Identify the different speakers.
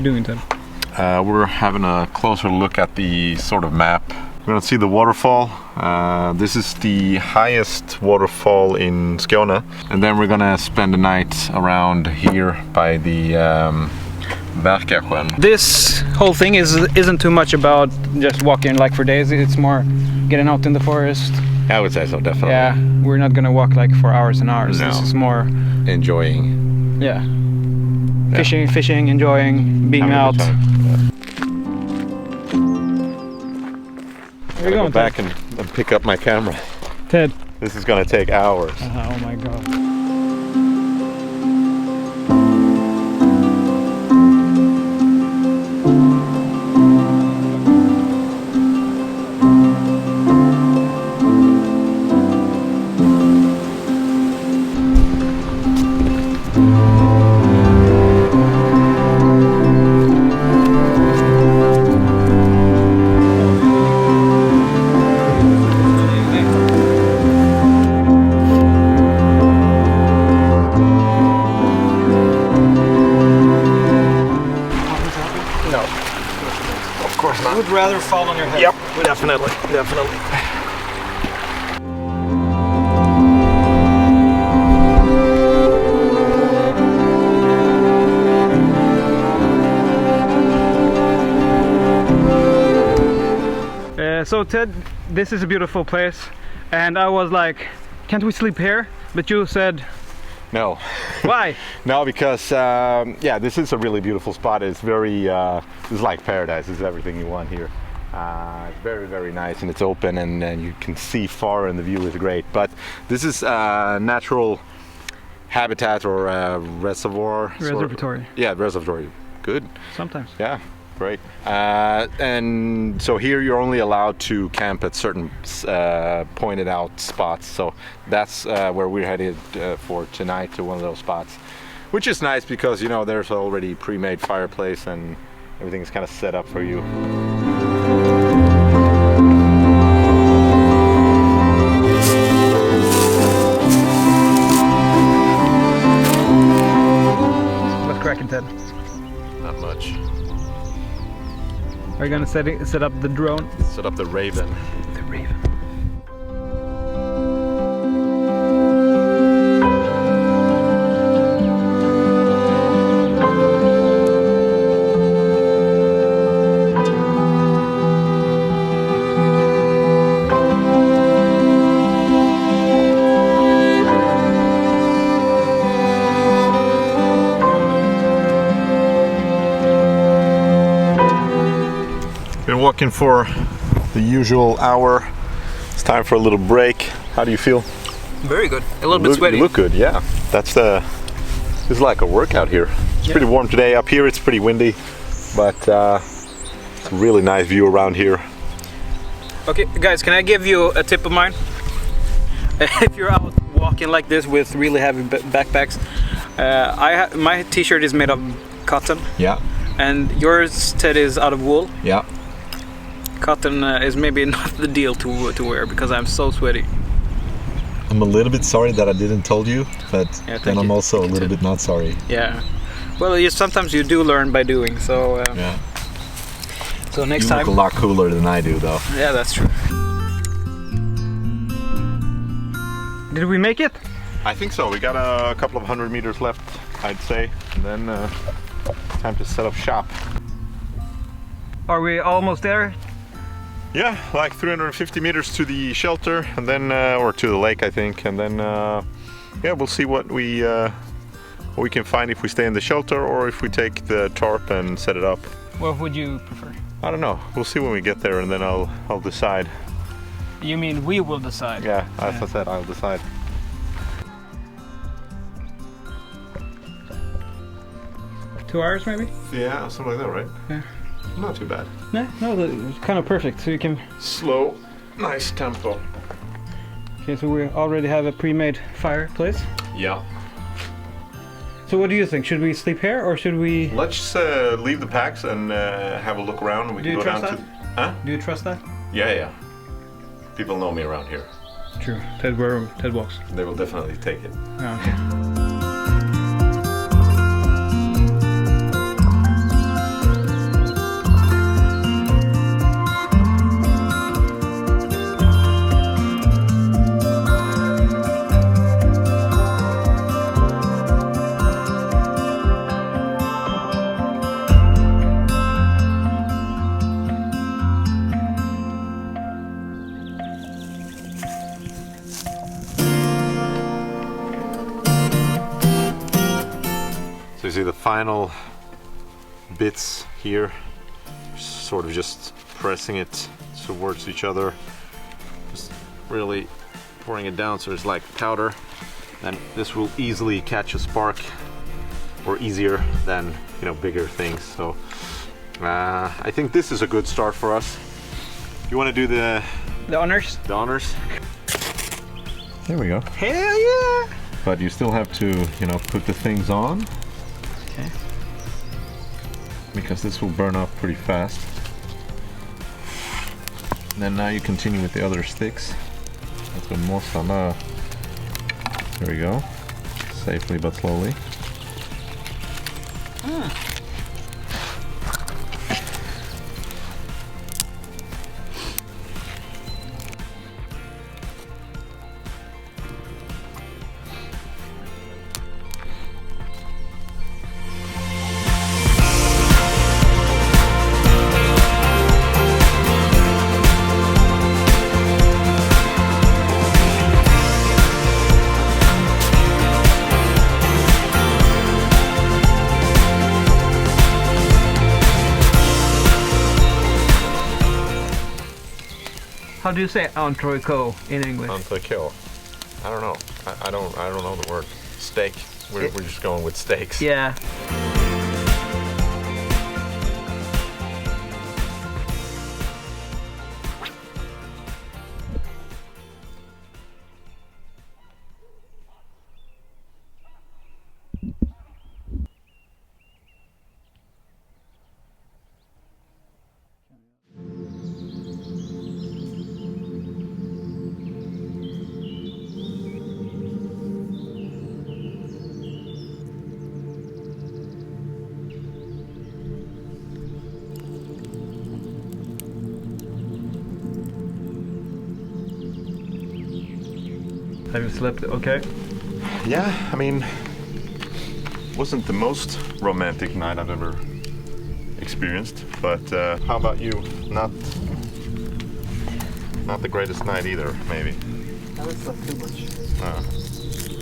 Speaker 1: doing, Ted?
Speaker 2: We're having a closer look at the sort of map. We're gonna see the waterfall. This is the highest waterfall in Skåne. And then we're gonna spend the night around here by the Berkasjön.
Speaker 1: This whole thing isn't too much about just walking like for days. It's more getting out in the forest.
Speaker 2: I would say so, definitely.
Speaker 1: Yeah, we're not gonna walk like for hours and hours.
Speaker 2: No.
Speaker 1: This is more
Speaker 2: enjoying.
Speaker 1: Yeah. Fishing, enjoying, being out. Where are you going,
Speaker 2: go back and pick up my camera.
Speaker 1: Ted.
Speaker 2: This is gonna take hours.
Speaker 1: Oh my god. I would rather fall on your head.
Speaker 2: Yep, definitely.
Speaker 1: So Ted, this is a beautiful place, and I was like, can't we sleep here? But you said
Speaker 2: no.
Speaker 1: Why?
Speaker 2: No, because yeah, this is a really beautiful spot. It's very it's like paradise. It's everything you want here. It's very, very nice, and it's open, and you can see far, and the view is great. But this is natural habitat or reservoir.
Speaker 1: Reservatory.
Speaker 2: Yeah, reservatory. Good.
Speaker 1: Sometimes.
Speaker 2: Yeah. Great. And so here you're only allowed to camp at certain pointed out spots. So that's where we're headed for tonight, to one of those spots, which is nice because, you know, there's already pre-made fireplace and everything is kind of set up for you.
Speaker 1: What's cracking, Ted?
Speaker 2: Not much.
Speaker 1: Are you gonna set up the drone?
Speaker 2: Set up the Raven.
Speaker 1: The Raven.
Speaker 2: Been walking for the usual hour. It's time for a little break. How do you feel?
Speaker 1: Very good. A little bit sweaty.
Speaker 2: You look good, yeah. This is like a workout here. It's pretty warm today. Up here it's pretty windy, but it's a really nice view around here.
Speaker 1: Okay, guys, can I give you a tip of mine? If you're out walking like this with really heavy backpacks, my t-shirt is made of cotton.
Speaker 2: Yeah.
Speaker 1: And yours, Ted, is out of wool.
Speaker 2: Yeah.
Speaker 1: Cotton is maybe not the deal to wear because I'm so sweaty.
Speaker 2: I'm a little bit sorry that I didn't told you, but then I'm also a little bit not sorry.
Speaker 1: Yeah. Well, sometimes you do learn by doing, so...
Speaker 2: yeah.
Speaker 1: So next
Speaker 2: you
Speaker 1: time...
Speaker 2: look a lot cooler than I do, though.
Speaker 1: Yeah, that's true. Did we make it?
Speaker 2: I think so. We got a couple of 100 meters left, I'd say. And then time to set up shop.
Speaker 1: Are we almost there?
Speaker 2: Yeah, like 350 meters to the shelter, and then or to the lake, I think, and then yeah, we'll see what we can find if we stay in the shelter or if we take the tarp and set it up.
Speaker 1: What would you prefer?
Speaker 2: I don't know. We'll see when we get there, and then I'll decide.
Speaker 1: You mean we will decide?
Speaker 2: Yeah, as I said, I'll decide.
Speaker 1: Two hours maybe?
Speaker 2: Yeah, something like that, right?
Speaker 1: Yeah.
Speaker 2: Not too bad.
Speaker 1: No, it's kind of perfect. So you can
Speaker 2: slow, nice tempo.
Speaker 1: Okay, so we already have a pre-made fireplace.
Speaker 2: Yeah.
Speaker 1: So what do you think? Should we sleep here or should we?
Speaker 2: Let's leave the packs and have a look around. And we can go down to. Huh?
Speaker 1: Do you trust that?
Speaker 2: Yeah. People know me around here.
Speaker 1: True. Ted walks.
Speaker 2: They will definitely take it.
Speaker 1: Oh, okay.
Speaker 2: gives you the final bits here, sort of just pressing it towards each other, just really pouring it down so it's like powder. And this will easily catch a spark, or easier than, you know, bigger things. So I think this is a good start for us. You want to do the
Speaker 1: honors?
Speaker 2: The honors?
Speaker 3: There we go.
Speaker 1: Hell yeah!
Speaker 3: But you still have to, you know, put the things on.
Speaker 1: Okay.
Speaker 3: Because this will burn up pretty fast. And then now you continue with the other sticks. Alltså mossarna. There we go. Safely but slowly.
Speaker 1: How do you say entrecote in English?
Speaker 3: Entrecote. I don't know. I don't know the word. Steak. We're just going with steaks.
Speaker 1: Yeah. Have you slept okay?
Speaker 3: Yeah, I mean, wasn't the most romantic night I've ever experienced, but how about you? Not the greatest night either, maybe.
Speaker 1: I haven't slept too much.